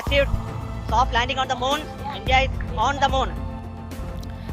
achieved soft landing on the moon. India is on the moon.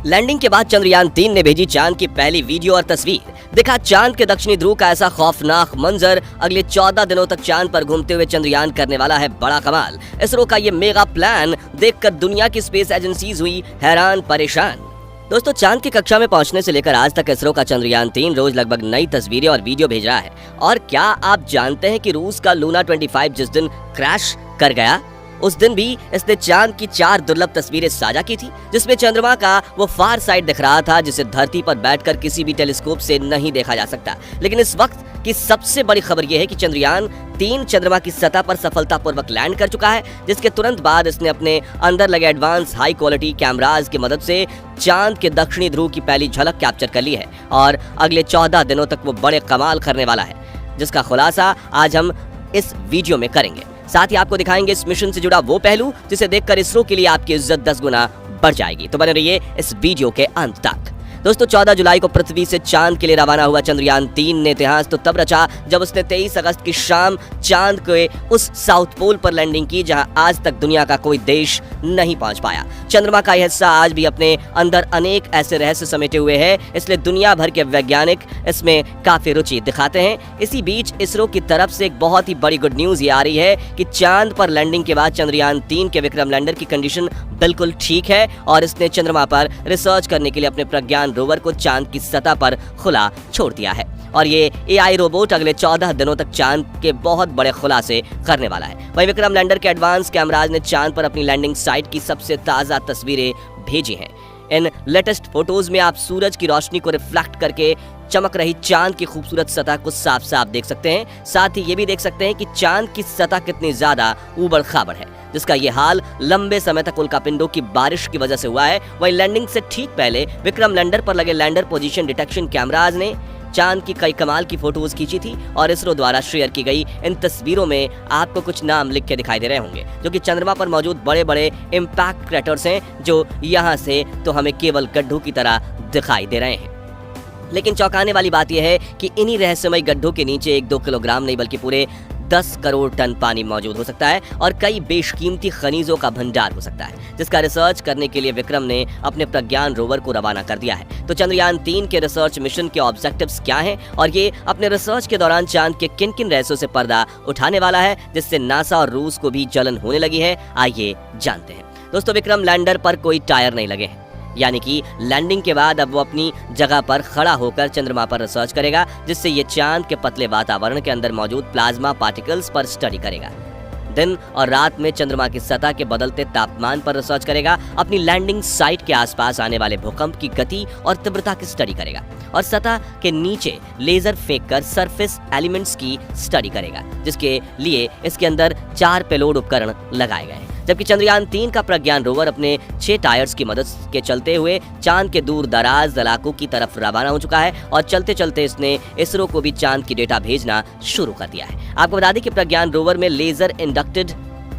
Landing के बाद चंद्रयान 3 ने भेजी चांद की पहली वीडियो और तस्वीर। दिखा चांद के दक्षिणी ध्रुव का ऐसा खौफनाक मंजर। अगले 14 दिनों तक चांद पर घूमते हुए चंद्रयान करने वाला है बड़ा कमाल। इसरो का ये मेगा प्लान देखकर दुनिया की स्पेस एजेंसीज हुई हैरान परेशान। दोस्तों, चांद की कक्षा में पहुंचने से लेकर आज तक इसरो का चंद्रयान 3 रोज लगभग नई तस्वीरें और वीडियो भेज रहा है। और क्या आप जानते हैं कि रूस का लूना 25 जिस दिन क्रैश कर गया, उस दिन भी इसने चांद की 4 दुर्लभ तस्वीरें साझा की थी, जिसमें चंद्रमा का वो फार साइड दिख रहा था जिसे धरती पर बैठकर किसी भी टेलीस्कोप से नहीं देखा जा सकता। लेकिन इस वक्त की सबसे बड़ी खबर यह है कि चंद्रयान 3 चंद्रमा की सतह पर सफलतापूर्वक लैंड कर चुका है, जिसके तुरंत बाद इसने अपने अंदर लगे एडवांस हाई क्वालिटी कैमराज की मदद से चांद के दक्षिणी ध्रुव की पहली झलक कैप्चर कर ली है। और अगले 14 दिनों तक वो बड़े कमाल करने वाला है, जिसका खुलासा आज हम इस वीडियो में करेंगे। साथ ही आपको दिखाएंगे इस मिशन से जुड़ा वो पहलू जिसे देखकर इसरो के लिए आपकी इज्जत 10 गुना बढ़ जाएगी। तो बने रहिए इस वीडियो के अंत तक। दोस्तों, 14 जुलाई को पृथ्वी से चांद के लिए रवाना हुआ चंद्रयान 3 ने इतिहास तो तब रचा जब उसने 23 अगस्त की शाम चांद के उस साउथ पोल पर लैंडिंग की जहां आज तक दुनिया का कोई देश नहीं पहुंच पाया। चंद्रमा का यह हिस्सा आज भी अपने अंदर अनेक ऐसे रहस्य समेटे हुए है, इसलिए दुनिया भर के वैज्ञानिक इसमें काफी रुचि दिखाते हैं। इसी बीच इसरो की तरफ से एक बहुत ही बड़ी गुड न्यूज ये आ रही है कि चांद पर लैंडिंग के बाद चंद्रयान 3 के विक्रम लैंडर की कंडीशन बिल्कुल ठीक है और इसने चंद्रमा पर रिसर्च करने के लिए अपने प्रज्ञान रोवर को चांद की सतह पर खुला छोड़ दिया है। और ये एआई रोबोट अगले 14 दिनों तक चांद के बहुत बड़े खुलासे करने वाला है। वहीं विक्रम लैंडर के एडवांस कैमराज ने चांद पर अपनी लैंडिंग साइट की सबसे ताज़ा तस्वीरें भेजी हैं। इन लेटेस्ट फोटोज में आप सूरज की रोशनी को रिफ्लेक्ट करके चमक रही चांद की खूबसूरत सतह को साफ साफ देख सकते हैं। साथ ही ये भी देख सकते हैं कि चांद की सतह कितनी ज्यादा ऊबड़ खाबड़ है, जिसका ये हाल लंबे समय तक उल्कापिंडों की बारिश की वजह से हुआ है। वहीं लैंडिंग से ठीक पहले विक्रम लैंडर पर लगे लैंडर पोजीशन डिटेक्शन कैमराज ने चांद की कई कमाल की फोटोज खींची थी और इसरो द्वारा शेयर की गई इन तस्वीरों में आपको कुछ नाम लिख के दिखाई दे रहे होंगे, जो कि चंद्रमा पर मौजूद बड़े बड़े इम्पैक्ट क्रैटर्स हैं, जो यहाँ से तो हमें केवल गड्ढों की तरह दिखाई दे रहे हैं। लेकिन चौंकाने वाली बात यह है कि इन्हीं रहस्यमय गड्ढों के नीचे 1-2 किलोग्राम नहीं बल्कि पूरे 10 करोड़ टन पानी मौजूद हो सकता है और कई बेशकीमती खनिजों का भंडार हो सकता है, जिसका रिसर्च करने के लिए विक्रम ने अपने प्रज्ञान रोवर को रवाना कर दिया है। तो चंद्रयान 3 के रिसर्च मिशन के ऑब्जेक्टिव्स क्या हैं और ये अपने रिसर्च के दौरान चांद के किन किन रहस्यों से पर्दा उठाने वाला है, जिससे नासा और रूस को भी जलन होने लगी है, आइए जानते हैं। दोस्तों, विक्रम लैंडर पर कोई टायर नहीं लगे हैं, यानी कि लैंडिंग के बाद अब वो अपनी जगह पर खड़ा होकर चंद्रमा पर रिसर्च करेगा, जिससे ये चांद के पतले वातावरण के अंदर मौजूद प्लाज्मा पार्टिकल्स पर स्टडी करेगा। दिन और रात में चंद्रमा की सतह के बदलते तापमान पर रिसर्च करेगा, अपनी लैंडिंग साइट के आसपास आने वाले भूकंप की गति और तीव्रता की स्टडी करेगा और सतह के नीचे लेजर फेंककर सरफेस एलिमेंट्स की स्टडी करेगा, जिसके लिए इसके अंदर 4 पेलोड उपकरण लगाए गए हैं। जबकि चंद्रयान 3 का प्रज्ञान रोवर अपने 6 टायर्स की मदद के चलते हुए चांद के दूर दराज इलाकों की तरफ रवाना हो चुका है और चलते चलते इसने इसरो को भी चांद की डेटा भेजना शुरू कर दिया है। आपको बता दें कि प्रज्ञान रोवर में लेजर इंडक्टेड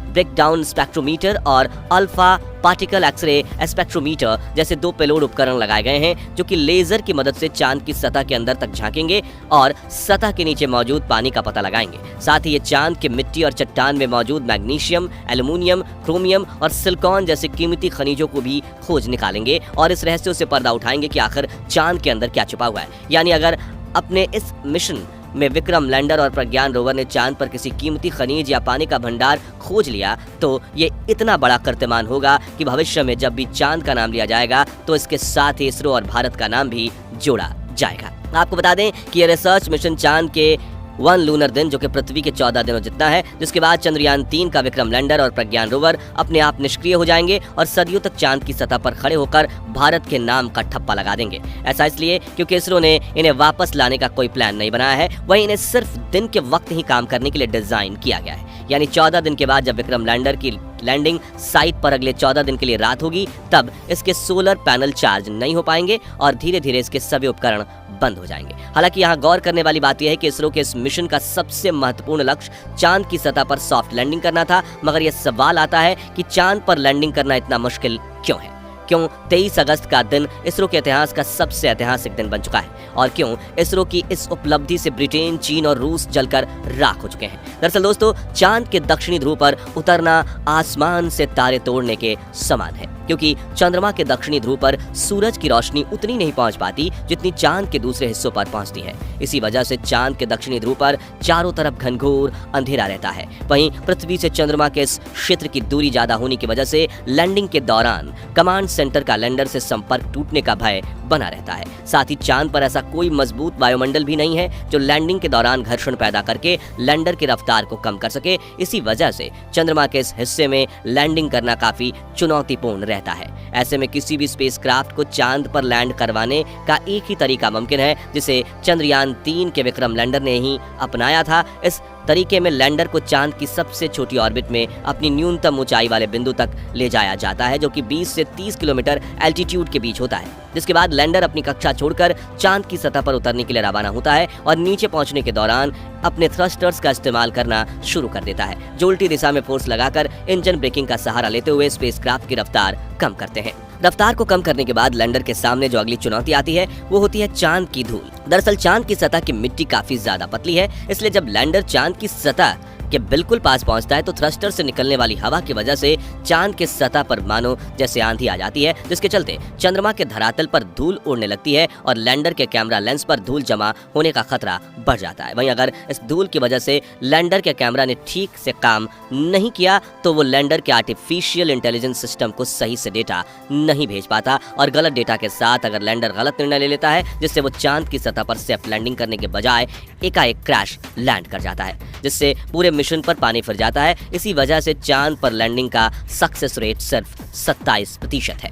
ब्रेकडाउन स्पेक्ट्रोमीटर और अल्फा पार्टिकल एक्सरे स्पेक्ट्रोमीटर जैसे 2 पेलोड उपकरण लगाए गए हैं, जो कि लेजर की मदद से चांद की सतह के अंदर तक झांकेंगे और सतह के नीचे मौजूद पानी का पता लगाएंगे। साथ ही ये चांद के मिट्टी और चट्टान में मौजूद मैग्नीशियम, एल्युमिनियम, क्रोमियम और सिलिकॉन जैसे कीमती खनिजों को भी खोज निकालेंगे और इस रहस्यों से पर्दा उठाएंगे कि आखिर चांद के अंदर क्या छुपा हुआ है। यानी अगर अपने इस मिशन में विक्रम लैंडर और प्रज्ञान रोवर ने चांद पर किसी कीमती खनिज या पानी का भंडार खोज लिया, तो ये इतना बड़ा कीर्तिमान होगा कि भविष्य में जब भी चांद का नाम लिया जाएगा तो इसके साथ ही इसरो और भारत का नाम भी जोड़ा जाएगा। आपको बता दें कि ये रिसर्च मिशन चांद के 1 लूनर दिन, जो कि पृथ्वी के 14 दिनों जितना है, जिसके बाद चंद्रयान 3 का विक्रम लैंडर और प्रज्ञान रोवर अपने आप निष्क्रिय हो जाएंगे और सदियों तक चांद की सतह पर खड़े होकर भारत के नाम का ठप्पा लगा देंगे। ऐसा इसलिए क्योंकि इसरो ने इन्हें वापस लाने का कोई प्लान नहीं बनाया है, वहीं इन्हें सिर्फ दिन के वक्त ही काम करने के लिए डिजाइन किया गया है। यानी 14 दिन के बाद जब विक्रम लैंडर की लैंडिंग साइट पर अगले 14 दिन के लिए रात होगी, तब इसके सोलर पैनल चार्ज नहीं हो पाएंगे और धीरे धीरे इसके सभी उपकरण बंद हो जाएंगे। हालांकि यहाँ गौर करने वाली बात यह है कि इसरो के इस मिशन का सबसे महत्वपूर्ण लक्ष्य चांद की सतह पर सॉफ्ट लैंडिंग करना था, मगर यह सवाल आता है कि चांद पर लैंडिंग करना इतना मुश्किल क्यों है? क्यों 23 अगस्त का दिन इसरो के इतिहास का सबसे ऐतिहासिक दिन बन चुका है और क्यों इसरो की इस उपलब्धि से ब्रिटेन, चीन और रूस जलकर राख हो चुके हैं। दरअसल दोस्तों, चांद के दक्षिणी ध्रुव पर उतरना आसमान से तारे तोड़ने के समान है, क्योंकि चंद्रमा के दक्षिणी ध्रुव पर सूरज की रोशनी उतनी नहीं पहुंच पाती जितनी चांद के दूसरे हिस्सों पर पहुंचती है। इसी वजह से चांद के दक्षिणी ध्रुव पर चारों तरफ घनघोर अंधेरा रहता है। वहीं पृथ्वी से चंद्रमा के इस क्षेत्र की दूरी ज्यादा होने की वजह से लैंडिंग के दौरान कमांड सेंटर का लैंडर से संपर्क टूटने का भय बना रहता है। साथ ही चांद पर ऐसा कोई मजबूत वायुमंडल भी नहीं है जो लैंडिंग के दौरान घर्षण पैदा करके लैंडर की रफ्तार को कम कर सके। इसी वजह से चंद्रमा के इस हिस्से में लैंडिंग करना काफी चुनौतीपूर्ण रहता है। ऐसे में किसी भी स्पेसक्राफ्ट को चांद पर लैंड करवाने का एक ही तरीका मुमकिन है, जिसे चंद्रयान 3 के विक्रम लैंडर ने ही अपनाया था। इस तरीके में लैंडर को चांद की सबसे छोटी ऑर्बिट में अपनी न्यूनतम ऊंचाई वाले बिंदु तक ले जाया जाता है, जो कि 20 से 30 किलोमीटर एल्टीट्यूड के बीच होता है, जिसके बाद लैंडर अपनी कक्षा छोड़कर चांद की सतह पर उतरने के लिए रवाना होता है और नीचे पहुंचने के दौरान अपने थ्रस्टर्स का इस्तेमाल करना शुरू कर देता है, जो उल्टी दिशा में फोर्स लगाकर इंजन ब्रेकिंग का सहारा लेते हुए स्पेसक्राफ्ट की रफ्तार कम करते हैं। रफ्तार को कम करने के बाद लैंडर के सामने जो अगली चुनौती आती है वो होती है चांद की धूल। दरअसल चांद की सतह की मिट्टी काफी ज्यादा पतली है, इसलिए जब लैंडर चांद की सतह के बिल्कुल पास पहुंचता है तो थ्रस्टर से निकलने वाली हवा की वजह से चांद के सतह पर मानो जैसे आंधी आ जाती है, जिसके चलते चंद्रमा के धरातल पर धूल उड़ने लगती है और लैंडर के कैमरा लेंस पर धूल जमा होने का खतरा बढ़ जाता है। वहीं अगर इस धूल की वजह से लैंडर के कैमरा ने ठीक से काम नहीं किया तो वो लैंडर के आर्टिफिशियल इंटेलिजेंस सिस्टम को सही से डेटा नहीं भेज पाता और गलत डेटा के साथ अगर लैंडर गलत निर्णय ले लेता है, जिससे वो चांद की सतह पर सेफ लैंडिंग करने के बजाय एकाएक क्रैश लैंड कर जाता है, जिससे पूरे मिशन पर पानी फिर जाता है। इसी वजह से चांद पर लैंडिंग का सक्सेस रेट सिर्फ 27% है।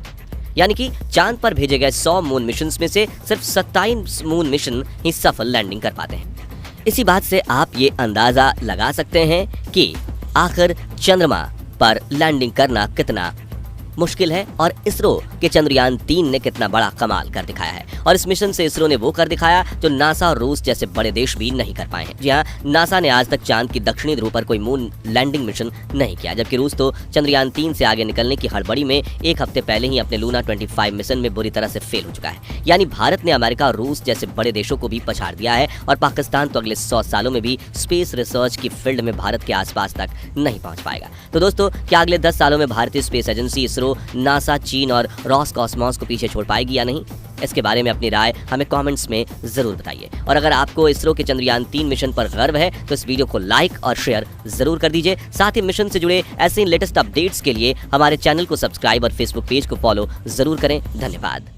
यानी कि चांद पर भेजे गए 100 मून मिशन में से सिर्फ 27 मून मिशन ही सफल लैंडिंग कर पाते हैं। इसी बात से आप ये अंदाजा लगा सकते हैं कि आखिर चंद्रमा पर लैंडिंग करना कितना मुश्किल है और इसरो के चंद्रयान 3 ने कितना बड़ा कमाल कर दिखाया है। और इस मिशन से इसरो ने वो कर दिखाया जो नासा और रूस जैसे बड़े देश भी नहीं कर पाए हैं। जी हाँ, नासा ने आज तक चांद की दक्षिणी ध्रुव पर कोई मून लैंडिंग मिशन नहीं किया, जबकि रूस तो चंद्रयान 3 से आगे निकलने की हड़बड़ी में एक हफ्ते पहले ही अपने लूना 25 मिशन में बुरी तरह से फेल हो चुका है। यानी भारत ने अमेरिका और रूस जैसे बड़े देशों को भी पछाड़ दिया है और पाकिस्तान तो अगले 100 सालों में भी स्पेस रिसर्च की फील्ड में भारत के आसपास तक नहीं पहुंच पाएगा। तो दोस्तों, क्या अगले 10 सालों में भारतीय स्पेस एजेंसी इसरो नासा, चीन और रॉसकॉस्मॉस को पीछे छोड़ पाएगी या नहीं? इसके बारे में अपनी राय हमें कमेंट्स में जरूर बताइए। और अगर आपको इसरो के चंद्रयान 3 मिशन पर गर्व है तो इस वीडियो को लाइक और शेयर जरूर कर दीजिए। साथ ही मिशन से जुड़े ऐसे लेटेस्ट अपडेट्स के लिए हमारे चैनल को सब्सक्राइब और फेसबुक पेज को फॉलो जरूर करें। धन्यवाद।